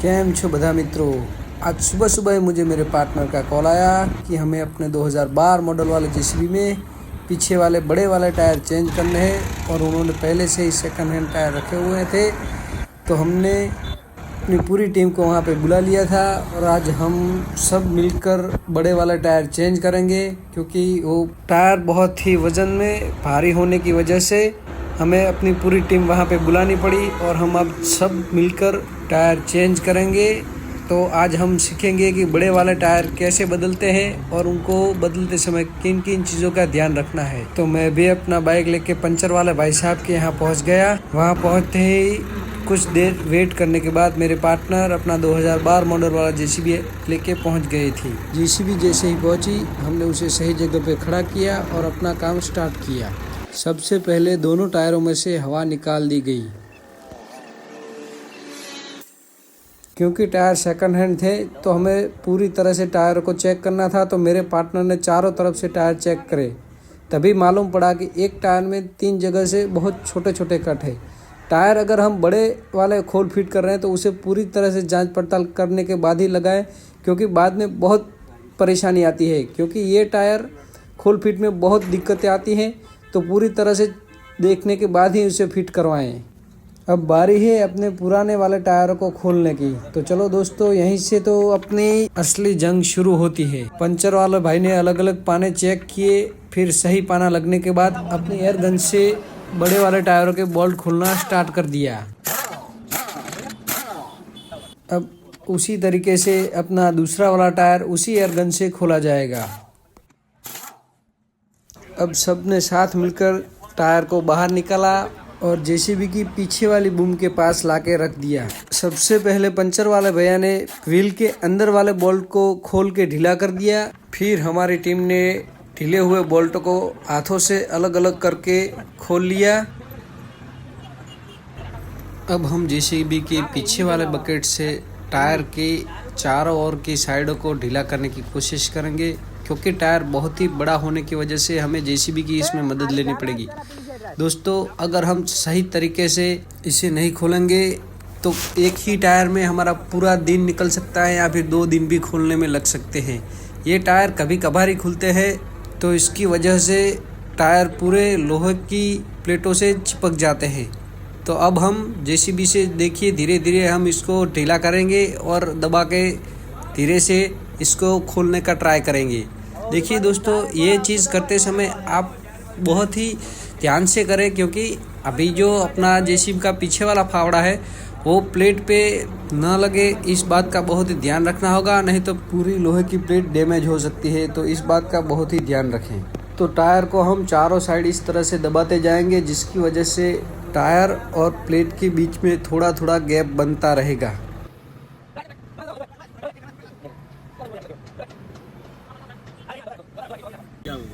કેમ છો બધા મિત્રો। आज सुबह सुबह मुझे मेरे पार्टनर का कॉल आया कि हमें अपने 2012 मॉडल वाले जेसीबी में पीछे वाले बड़े वाले टायर चेंज करने हैं और उन्होंने पहले से ही सेकंड हैंड टायर रखे हुए थे। तो हमने अपनी पूरी टीम को वहाँ पे बुला लिया था और आज हम सब मिलकर बड़े वाले टायर चेंज करेंगे, क्योंकि वो टायर बहुत ही वज़न में भारी होने की वजह से हमें अपनी पूरी टीम वहाँ पे बुलानी पड़ी और हम अब सब मिलकर टायर चेंज करेंगे। तो आज हम सीखेंगे कि बड़े वाले टायर कैसे बदलते हैं और उनको बदलते समय किन किन चीज़ों का ध्यान रखना है। तो मैं भी अपना बाइक लेके पंचर वाले भाई साहब के यहाँ पहुँच गया। वहाँ पहुँचते ही कुछ देर वेट करने के बाद मेरे पार्टनर अपना 2012 मॉडल वाला जेसीबी लेके पहुँच गई थी। जेसीबी जैसे ही पहुँची हमने उसे सही जगह पे खड़ा किया और अपना काम स्टार्ट किया। सबसे पहले दोनों टायरों में से हवा निकाल दी गई, क्योंकि टायर सेकंड हैंड थे तो हमें पूरी तरह से टायर को चेक करना था। तो मेरे पार्टनर ने चारों तरफ से टायर चेक करे, तभी मालूम पड़ा कि एक टायर में 3 जगह से बहुत छोटे छोटे कट है। टायर अगर हम बड़े वाले खोल फिट कर रहे हैं तो उसे पूरी तरह से जांच पड़ताल करने के बाद ही लगाएं, क्योंकि बाद में बहुत परेशानी आती है। क्योंकि ये टायर खोल फिट में बहुत दिक्कतें आती हैं, तो पूरी तरह से देखने के बाद ही उसे फिट करवाएं। अब बारी है अपने पुराने वाले टायरों को खोलने की। तो चलो दोस्तों, यहीं से तो अपनी असली जंग शुरू होती है। पंचर वाले भाई ने अलग अलग पाने चेक किए, फिर सही पाना लगने के बाद अपनी एयर गन से बड़े वाले टायरों के बोल्ट खोलना स्टार्ट कर दिया। अब उसी तरीके से अपना दूसरा वाला टायर उसी एयर गन से खोला जाएगा। अब सबने साथ मिलकर टायर को बाहर निकाला और जेसीबी की पीछे वाली बूम के पास लाके रख दिया। सबसे पहले पंचर वाले भैया ने व्हील के अंदर वाले बोल्ट को खोल के ढीला कर दिया। फिर हमारी टीम ने ढीले हुए बोल्ट को हाथों से अलग अलग करके खोल लिया। अब हम जेसीबी के पीछे वाले बकेट से टायर के चारों ओर की साइडों को ढीला करने की कोशिश करेंगे, क्योंकि टायर बहुत ही बड़ा होने की वजह से हमें जेसीबी की इसमें मदद लेनी पड़ेगी। दोस्तों, अगर हम सही तरीके से इसे नहीं खोलेंगे तो एक ही टायर में हमारा पूरा दिन निकल सकता है या फिर 2 दिन भी खोलने में लग सकते हैं। ये टायर कभी कभार ही खुलते हैं, तो इसकी वजह से टायर पूरे लोहे की प्लेटों से चिपक जाते हैं। तो अब हम जेसीबी से देखिए धीरे धीरे हम इसको ढीला करेंगे और दबा के धीरे से इसको खोलने का ट्राई करेंगे। देखिए दोस्तों, ये चीज़ करते समय आप बहुत ही ध्यान से करें, क्योंकि अभी जो अपना जेसीबी का पीछे वाला फावड़ा है वो प्लेट पे न लगे, इस बात का बहुत ही ध्यान रखना होगा, नहीं तो पूरी लोहे की प्लेट डैमेज हो सकती है। तो इस बात का बहुत ही ध्यान रखें। तो टायर को हम चारों साइड इस तरह से दबाते जाएंगे, जिसकी वजह से टायर और प्लेट के बीच में थोड़ा थोड़ा गैप बनता रहेगा।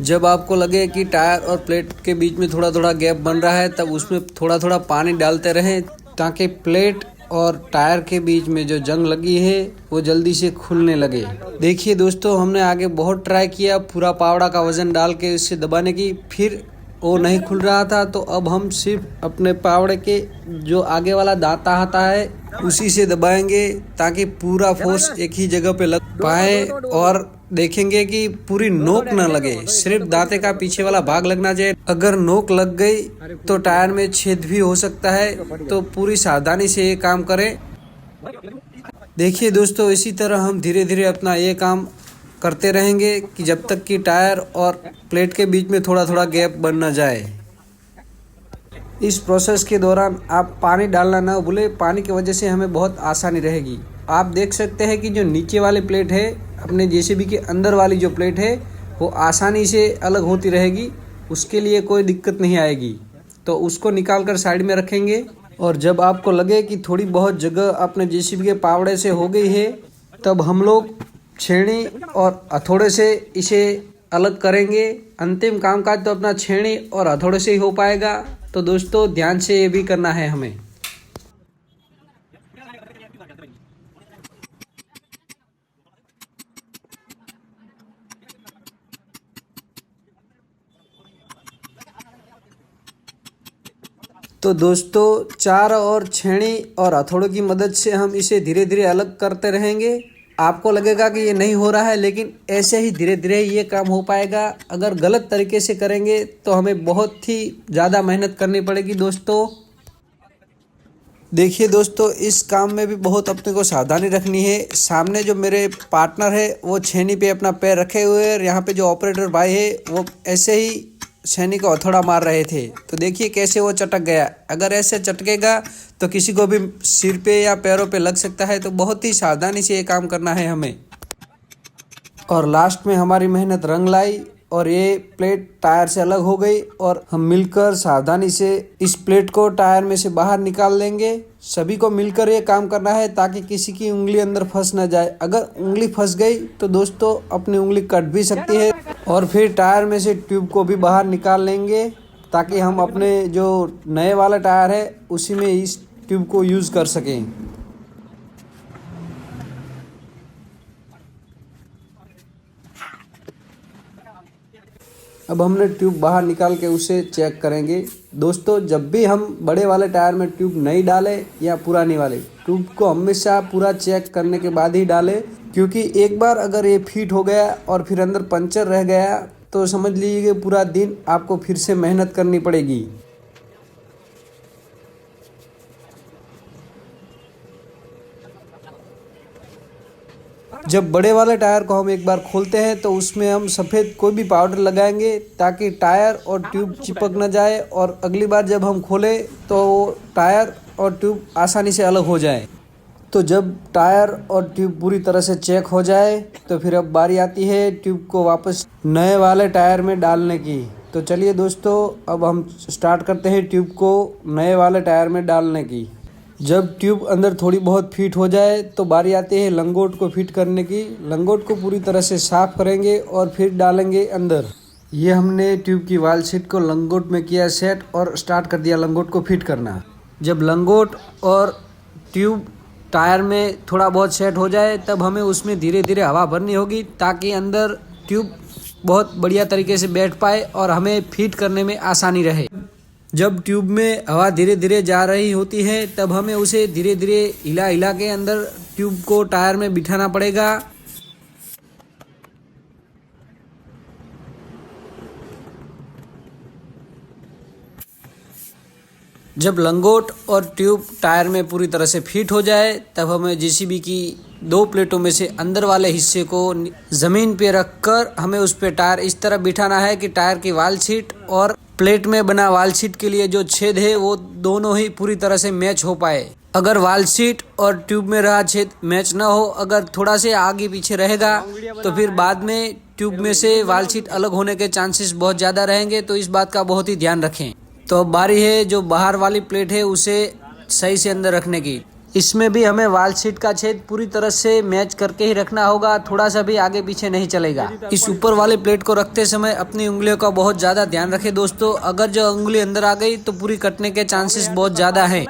जब आपको लगे कि टायर और प्लेट के बीच में थोड़ा थोड़ा गैप बन रहा है, तब उसमें थोड़ा थोड़ा पानी डालते रहें, ताकि प्लेट और टायर के बीच में जो जंग लगी है वो जल्दी से खुलने लगे। देखिए दोस्तों, हमने आगे बहुत ट्राई किया पूरा पावड़ा का वजन डाल के इसे दबाने की, फिर वो नहीं खुल रहा था। तो अब हम सिर्फ अपने पावड़े के जो आगे वाला दांता आता है उसी से दबाएंगे, ताकि पूरा फोर्स एक ही जगह पे लग पाए। और देखेंगे कि पूरी नोक न लगे, सिर्फ दांते का पीछे वाला भाग लगना चाहिए। अगर नोक लग गई तो टायर में छेद भी हो सकता है, तो पूरी सावधानी से ये काम करें। देखिए दोस्तों, इसी तरह हम धीरे धीरे अपना ये काम करते रहेंगे कि जब तक कि टायर और प्लेट के बीच में थोड़ा थोड़ा गैप बन न जाए। इस प्रोसेस के दौरान आप पानी डालना ना भूलें, पानी की वजह से हमें बहुत आसानी रहेगी। आप देख सकते हैं कि जो नीचे वाली प्लेट है, अपने जेसीबी के अंदर वाली जो प्लेट है वो आसानी से अलग होती रहेगी, उसके लिए कोई दिक्कत नहीं आएगी। तो उसको निकाल कर साइड में रखेंगे। और जब आपको लगे कि थोड़ी बहुत जगह अपने जेसीबी के पावड़े से हो गई है, तब हम लोग छेनी और हथौड़े से इसे अलग करेंगे। अंतिम कामकाज तो अपना छेनी और हथौड़े से ही हो पाएगा। तो दोस्तों, ध्यान से ये भी करना है हमें। तो दोस्तों चार और छेनी और हथौड़े की मदद से हम इसे धीरे धीरे अलग करते रहेंगे। आपको लगेगा कि ये नहीं हो रहा है, लेकिन ऐसे ही धीरे धीरे ये काम हो पाएगा। अगर गलत तरीके से करेंगे तो हमें बहुत ही ज़्यादा मेहनत करनी पड़ेगी दोस्तों। देखिए दोस्तों, इस काम में भी बहुत अपने को सावधानी रखनी है। सामने जो मेरे पार्टनर है वो छेनी पे अपना पैर रखे हुए हैं और यहाँ पे जो ऑपरेटर भाई है वो ऐसे ही छेनी को हथौड़ा मार रहे थे। तो देखिए कैसे वो चटक गया। अगर ऐसे चटकेगा तो किसी को भी सिर पे या पैरों पे लग सकता है। तो बहुत ही सावधानी से ये काम करना है हमें। और लास्ट में हमारी मेहनत रंग लाई और ये प्लेट टायर से अलग हो गई और हम मिलकर सावधानी से इस प्लेट को टायर में से बाहर निकाल लेंगे। सभी को मिलकर ये काम करना है ताकि किसी की उंगली अंदर फंस ना जाए। अगर उंगली फंस गई तो दोस्तों अपनी उंगली कट भी सकती है। और फिर टायर में से ट्यूब को भी बाहर निकाल लेंगे ताकि हम अपने जो नए वाला टायर है उसी में इस ट्यूब को यूज़ कर सकें। अब हमने ट्यूब बाहर निकाल के उसे चेक करेंगे। दोस्तों जब भी हम बड़े वाले टायर में ट्यूब नहीं डालें या पुरानी वाले ट्यूब को हमेशा पूरा चेक करने के बाद ही डालें, क्योंकि एक बार अगर ये फिट हो गया और फिर अंदर पंचर रह गया तो समझ लीजिए कि पूरा दिन आपको फिर से मेहनत करनी पड़ेगी। जब बड़े वाले टायर को हम एक बार खोलते हैं तो उसमें हम सफ़ेद कोई भी पाउडर लगाएंगे ताकि टायर और ट्यूब चिपक न जाए और अगली बार जब हम खोलें तो टायर और ट्यूब आसानी से अलग हो जाए। तो जब टायर और ट्यूब पूरी तरह से चेक हो जाए तो फिर अब बारी आती है ट्यूब को वापस नए वाले टायर में डालने की। तो चलिए दोस्तों अब हम स्टार्ट करते हैं ट्यूब को नए वाले टायर में डालने की। जब ट्यूब अंदर थोड़ी बहुत फिट हो जाए तो बारी आती है लंगोट को फिट करने की। लंगोट को पूरी तरह से साफ करेंगे और फिर डालेंगे अंदर। ये हमने ट्यूब की वाल सीट को लंगोट में किया सेट और स्टार्ट कर दिया लंगोट को फिट करना। जब लंगोट और ट्यूब टायर में थोड़ा बहुत सेट हो जाए तब हमें उसमें धीरे धीरे हवा भरनी होगी ताकि अंदर ट्यूब बहुत बढ़िया तरीके से बैठ पाए और हमें फिट करने में आसानी रहे। जब ट्यूब में हवा धीरे धीरे जा रही होती है तब हमें उसे धीरे धीरे हिला हिला के अंदर ट्यूब को टायर में बिठाना पड़ेगा। जब लंगोट और ट्यूब टायर में पूरी तरह से फिट हो जाए तब हमें जेसीबी की दो प्लेटों में से अंदर वाले हिस्से को ज़मीन पे रखकर हमें उस पे टायर इस तरह बिठाना है कि टायर की वाल सीट और प्लेट में बना वाल सीट के लिए जो छेद है वो दोनों ही पूरी तरह से मैच हो पाए। अगर वाल सीट और ट्यूब में रहा छेद मैच ना हो, अगर थोड़ा से आगे पीछे रहेगा तो फिर बाद में ट्यूब में से वाल सीट अलग होने के चांसेस बहुत ज़्यादा रहेंगे। तो इस बात का बहुत ही ध्यान रखें। तो अब बारी है जो बाहर वाली प्लेट है उसे सही से अंदर रखने की। इसमें भी हमें वाल सीट का छेद पूरी तरह से मैच करके ही रखना होगा, थोड़ा सा भी आगे पीछे नहीं चलेगा। इस ऊपर वाले प्लेट को रखते समय अपनी उंगलियों का बहुत ज़्यादा ध्यान रखें दोस्तों। अगर जो उंगली अंदर आ गई तो पूरी कटने के चांसेस बहुत ज़्यादा हैं।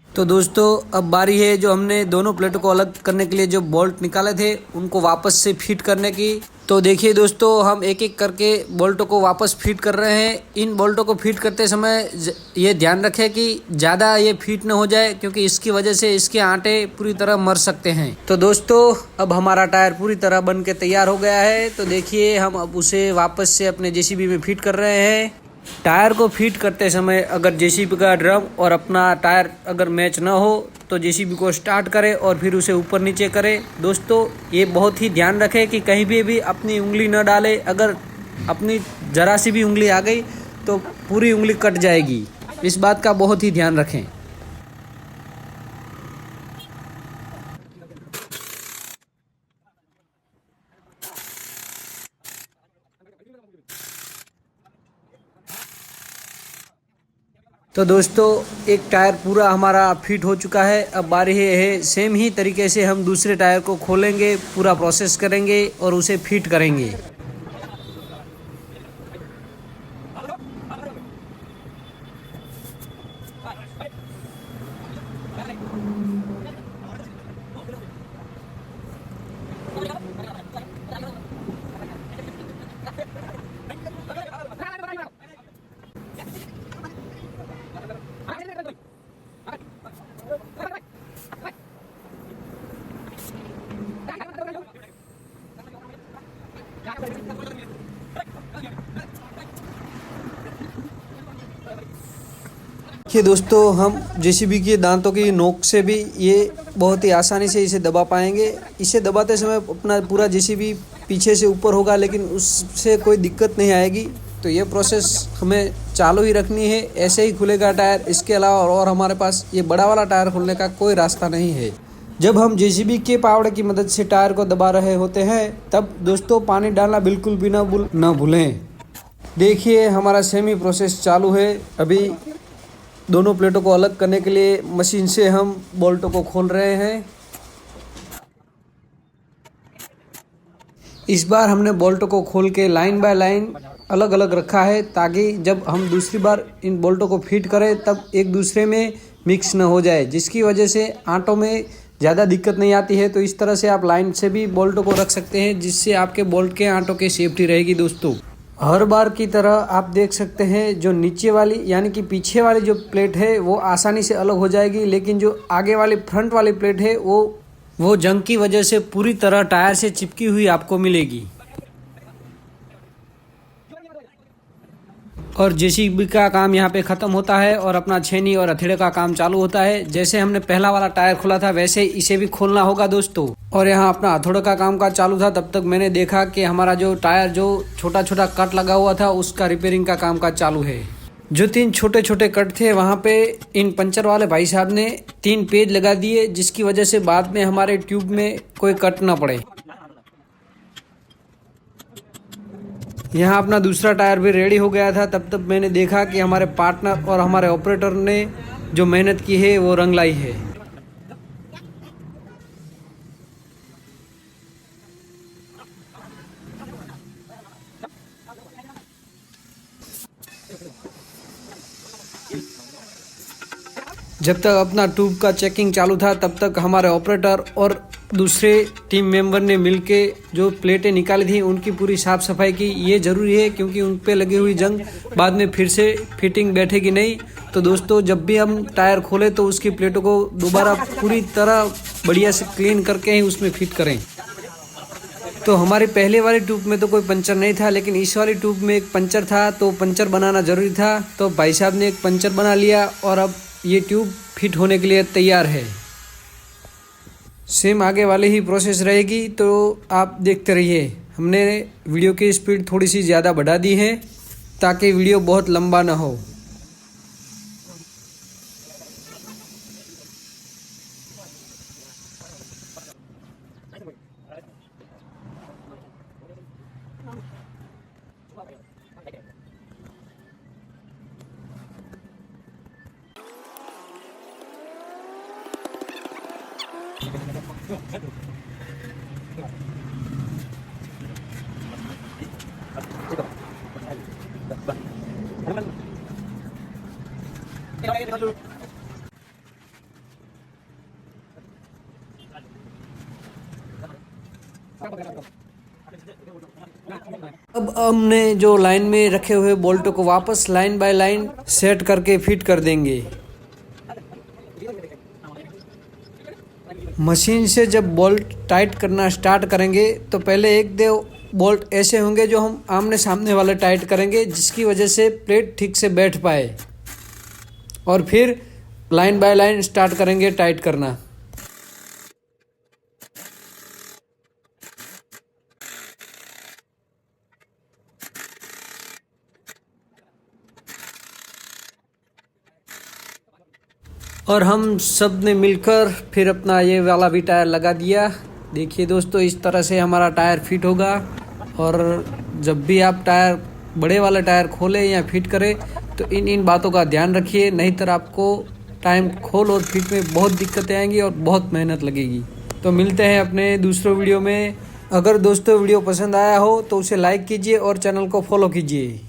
तो दोस्तों अब बारी है जो हमने दोनों प्लेटों को अलग करने के लिए जो बोल्ट निकाले थे उनको वापस से फिट करने की। तो देखिए दोस्तों हम एक एक करके बोल्टों को वापस फिट कर रहे हैं। इन बोल्टों को फिट करते समय ये ध्यान रखें कि ज़्यादा ये फिट न हो जाए, क्योंकि इसकी वजह से इसके आटे पूरी तरह मर सकते हैं। तो दोस्तों अब हमारा टायर पूरी तरह बन के तैयार हो गया है। तो देखिए हम अब उसे वापस से अपने जेसीबी में फिट कर रहे हैं। टायर को फिट करते समय अगर जेसीबी का ड्रम और अपना टायर अगर मैच ना हो तो जेसीबी को स्टार्ट करें और फिर उसे ऊपर नीचे करें। दोस्तों ये बहुत ही ध्यान रखें कि कहीं भी अपनी उंगली न डालें। अगर अपनी ज़रा सी भी उंगली आ गई तो पूरी उंगली कट जाएगी। इस बात का बहुत ही ध्यान रखें। तो दोस्तों एक टायर पूरा हमारा फिट हो चुका है। अब बारी है सेम ही तरीके से हम दूसरे टायर को खोलेंगे, पूरा प्रोसेस करेंगे और उसे फिट करेंगे। देखिए दोस्तों, हम जेसीबी के दांतों की नोक से भी ये बहुत ही आसानी से इसे दबा पाएंगे। इसे दबाते समय अपना पूरा जेसीबी पीछे से ऊपर होगा, लेकिन उससे कोई दिक्कत नहीं आएगी। तो ये प्रोसेस हमें चालू ही रखनी है, ऐसे ही खुलेगा टायर। इसके अलावा और हमारे पास ये बड़ा वाला टायर खुलने का कोई रास्ता नहीं है। जब हम जेसीबी के पावड़े की मदद से टायर को दबा रहे होते हैं तब दोस्तों पानी डालना बिल्कुल भी ना भूलें। देखिए हमारा सेमी प्रोसेस चालू है। अभी दोनों प्लेटों को अलग करने के लिए मशीन से हम बोल्टों को खोल रहे हैं। इस बार हमने बोल्टों को खोल के लाइन बाय लाइन अलग अलग रखा है, ताकि जब हम दूसरी बार इन बोल्टों को फिट करें तब एक दूसरे में मिक्स न हो जाए, जिसकी वजह से आंटों में ज़्यादा दिक्कत नहीं आती है। तो इस तरह से आप लाइन से भी बोल्टों को रख सकते हैं, जिससे आपके बोल्ट के आंटों की सेफ्टी रहेगी। दोस्तों हर बार की तरह आप देख सकते हैं, जो नीचे वाली यानी कि पीछे वाली जो प्लेट है वो आसानी से अलग हो जाएगी, लेकिन जो आगे वाली फ्रंट वाली प्लेट है वो जंग की वजह से पूरी तरह टायर से चिपकी हुई आपको मिलेगी। और जेसीबी का काम यहाँ पे ख़त्म होता है और अपना छेनी और हथेड़े का काम चालू होता है। जैसे हमने पहला वाला टायर खोला था वैसे इसे भी खोलना होगा दोस्तों। और यहाँ अपना हथौड़े का काम का चालू था, तब तक मैंने देखा कि हमारा जो टायर जो छोटा छोटा कट लगा हुआ था उसका रिपेयरिंग का काम चालू है। जो 3 छोटे छोटे कट थे वहाँ पे इन पंचर वाले भाई साहब ने 3 पेज लगा दिए, जिसकी वजह से बाद में हमारे ट्यूब में कोई कट ना पड़े। यहाँ अपना दूसरा टायर भी रेडी हो गया था, तब तक मैंने देखा कि हमारे पार्टनर और हमारे ऑपरेटर ने जो मेहनत की है वो रंग लाई है। जब तक अपना ट्यूब का चेकिंग चालू था तब तक हमारे ऑपरेटर और दूसरे टीम मेंबर ने मिलके जो प्लेटें निकाली थी उनकी पूरी साफ सफाई की। ये ज़रूरी है क्योंकि उन पे लगी हुई जंग बाद में फिर से फिटिंग बैठेगी नहीं। तो दोस्तों जब भी हम टायर खोलें तो उसकी प्लेटों को दोबारा पूरी तरह बढ़िया से क्लीन करके ही उसमें फिट करें। तो हमारी पहले वाली ट्यूब में तो कोई पंचर नहीं था, लेकिन इस वाली ट्यूब में एक पंचर था, तो पंचर बनाना ज़रूरी था। तो भाई साहब ने एक पंचर बना लिया और अब ये ट्यूब फिट होने के लिए तैयार है। सेम आगे वाली ही प्रोसेस रहेगी, तो आप देखते रहिए। हमने वीडियो की स्पीड थोड़ी सी ज़्यादा बढ़ा दी है ताकि वीडियो बहुत लंबा ना हो। अब हमने जो लाइन में रखे हुए बोल्टों को वापस लाइन बाय लाइन सेट करके फिट कर देंगे। मशीन से जब बोल्ट टाइट करना स्टार्ट करेंगे तो पहले 1-2 बोल्ट ऐसे होंगे जो हम आमने सामने वाले टाइट करेंगे, जिसकी वजह से प्लेट ठीक से बैठ पाए, और फिर लाइन बाय लाइन स्टार्ट करेंगे टाइट करना। और हम सब ने मिलकर फिर अपना ये वाला भी टायर लगा दिया। देखिए दोस्तों, इस तरह से हमारा टायर फिट होगा। और जब भी आप टायर बड़े वाला टायर खोलें या फिट करें तो इन बातों का ध्यान रखिए, नहीं तो आपको टाइम खोल और फिट में बहुत दिक्कतें आएंगी और बहुत मेहनत लगेगी। तो मिलते हैं अपने दूसरे वीडियो में। अगर दोस्तों वीडियो पसंद आया हो तो उसे लाइक कीजिए और चैनल को फॉलो कीजिए।